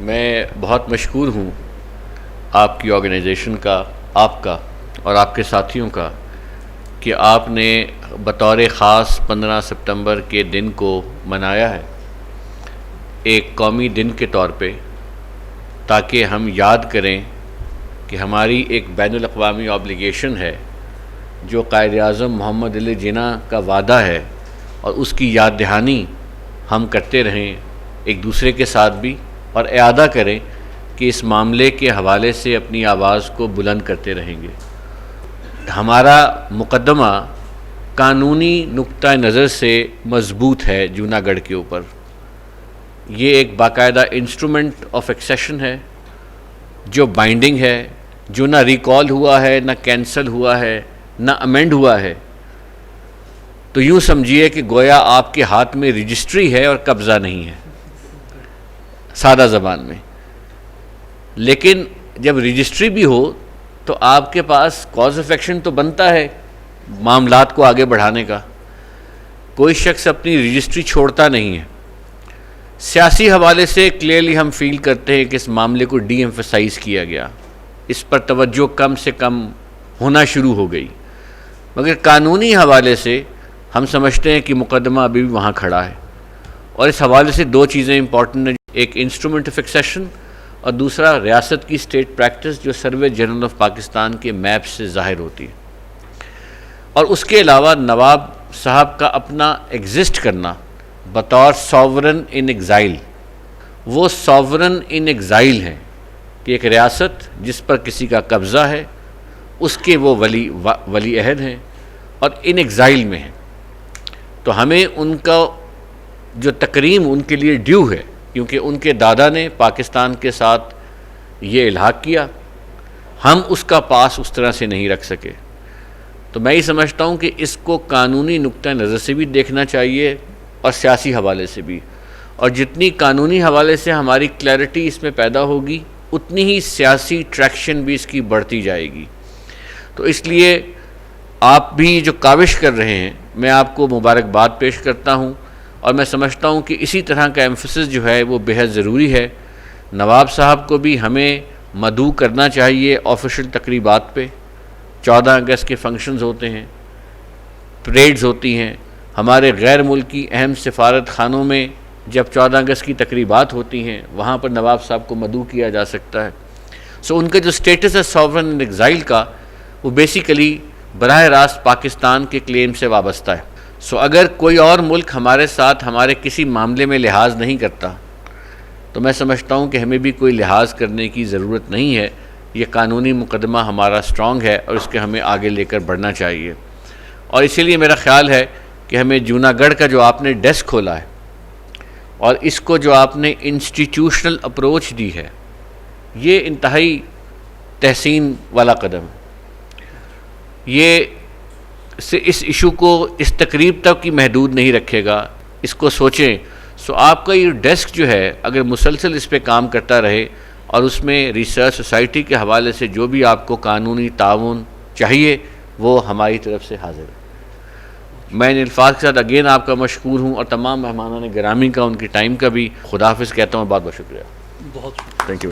میں بہت مشکور ہوں آپ کی آرگنائزیشن کا، آپ کا اور آپ کے ساتھیوں کا کہ آپ نے بطور خاص 15 ستمبر کے دن کو منایا ہے ایک قومی دن کے طور پہ، تاکہ ہم یاد کریں کہ ہماری ایک بین الاقوامی آبلیگیشن ہے جو قائد اعظم محمد علی جناح کا وعدہ ہے، اور اس کی یاد دہانی ہم کرتے رہیں ایک دوسرے کے ساتھ بھی، اور اعادہ کریں کہ اس معاملے کے حوالے سے اپنی آواز کو بلند کرتے رہیں گے۔ ہمارا مقدمہ قانونی نقطہ نظر سے مضبوط ہے جوناگڑھ کے اوپر۔ یہ ایک باقاعدہ انسٹرومنٹ آف ایکسیشن ہے جو بائنڈنگ ہے، جو نہ ریکال ہوا ہے، نہ کینسل ہوا ہے، نہ امینڈ ہوا ہے۔ تو یوں سمجھیے کہ گویا آپ کے ہاتھ میں رجسٹری ہے اور قبضہ نہیں ہے، سادہ زبان میں۔ لیکن جب رجسٹری بھی ہو تو آپ کے پاس کاز آف ایکشن تو بنتا ہے معاملات کو آگے بڑھانے کا۔ کوئی شخص اپنی رجسٹری چھوڑتا نہیں ہے۔ سیاسی حوالے سے کلیئرلی ہم فیل کرتے ہیں کہ اس معاملے کو ڈی ایمفسائز کیا گیا، اس پر توجہ کم سے کم ہونا شروع ہو گئی، مگر قانونی حوالے سے ہم سمجھتے ہیں کہ مقدمہ ابھی بھی وہاں کھڑا ہے۔ اور اس حوالے سے دو چیزیں امپورٹنٹ ہیں، ایک انسٹرومنٹ آف ایکسیشن اور دوسرا ریاست کی اسٹیٹ پریکٹس جو سروے جنرل آف پاکستان کے میپ سے ظاہر ہوتی ہے۔ اور اس کے علاوہ نواب صاحب کا اپنا ایگزسٹ کرنا بطور ساورن ان ایگزائل، وہ ساورن ان ایگزائل ہیں کہ ایک ریاست جس پر کسی کا قبضہ ہے، اس کے وہ ولی عہد ہیں اور ان ایگزائل میں ہیں۔ تو ہمیں ان کا جو تکریم ان کے لیے ڈیو ہے، کیونکہ ان کے دادا نے پاکستان کے ساتھ یہ الحاق کیا، ہم اس کا پاس اس طرح سے نہیں رکھ سکے۔ تو میں یہ سمجھتا ہوں کہ اس کو قانونی نقطہ نظر سے بھی دیکھنا چاہیے اور سیاسی حوالے سے بھی، اور جتنی قانونی حوالے سے ہماری کلیئرٹی اس میں پیدا ہوگی اتنی ہی سیاسی ٹریکشن بھی اس کی بڑھتی جائے گی۔ تو اس لیے آپ بھی جو کاوش کر رہے ہیں، میں آپ کو مبارکباد پیش کرتا ہوں، اور میں سمجھتا ہوں کہ اسی طرح کا ایمفسس جو ہے وہ بہت ضروری ہے۔ نواب صاحب کو بھی ہمیں مدعو کرنا چاہیے آفیشل تقریبات پہ۔ 14 اگست کے فنکشنز ہوتے ہیں، پریڈز ہوتی ہیں، ہمارے غیر ملکی اہم سفارت خانوں میں جب 14 اگست کی تقریبات ہوتی ہیں وہاں پر نواب صاحب کو مدعو کیا جا سکتا ہے۔ ان کا جو اسٹیٹس ہے ساورن ان ایگزائل کا، وہ بیسیکلی براہ راست پاکستان کے کلیم سے وابستہ ہے۔ اگر کوئی اور ملک ہمارے ساتھ ہمارے کسی معاملے میں لحاظ نہیں کرتا تو میں سمجھتا ہوں کہ ہمیں بھی کوئی لحاظ کرنے کی ضرورت نہیں ہے۔ یہ قانونی مقدمہ ہمارا سٹرونگ ہے اور اس کے ہمیں آگے لے کر بڑھنا چاہیے۔ اور اسی لیے میرا خیال ہے کہ ہمیں جوناگڑھ کا جو آپ نے ڈیسک کھولا ہے اور اس کو جو آپ نے انسٹیٹیوشنل اپروچ دی ہے، یہ انتہائی تحسین والا قدم ہے۔ یہ اس ایشو کو اس تقریب تک کی محدود نہیں رکھے گا، اس کو سوچیں۔ آپ کا یہ ڈیسک جو ہے اگر مسلسل اس پہ کام کرتا رہے اور اس میں ریسرچ سوسائٹی کے حوالے سے جو بھی آپ کو قانونی تعاون چاہیے وہ ہماری طرف سے حاضر ہے۔ میں ان الفاظ کے ساتھ اگین آپ کا مشکور ہوں، اور تمام مہمانان گرامی کا، ان کی ٹائم کا بھی خدا حافظ کہتا ہوں۔ بہت بہت شکریہ۔ بہت تھینک یو۔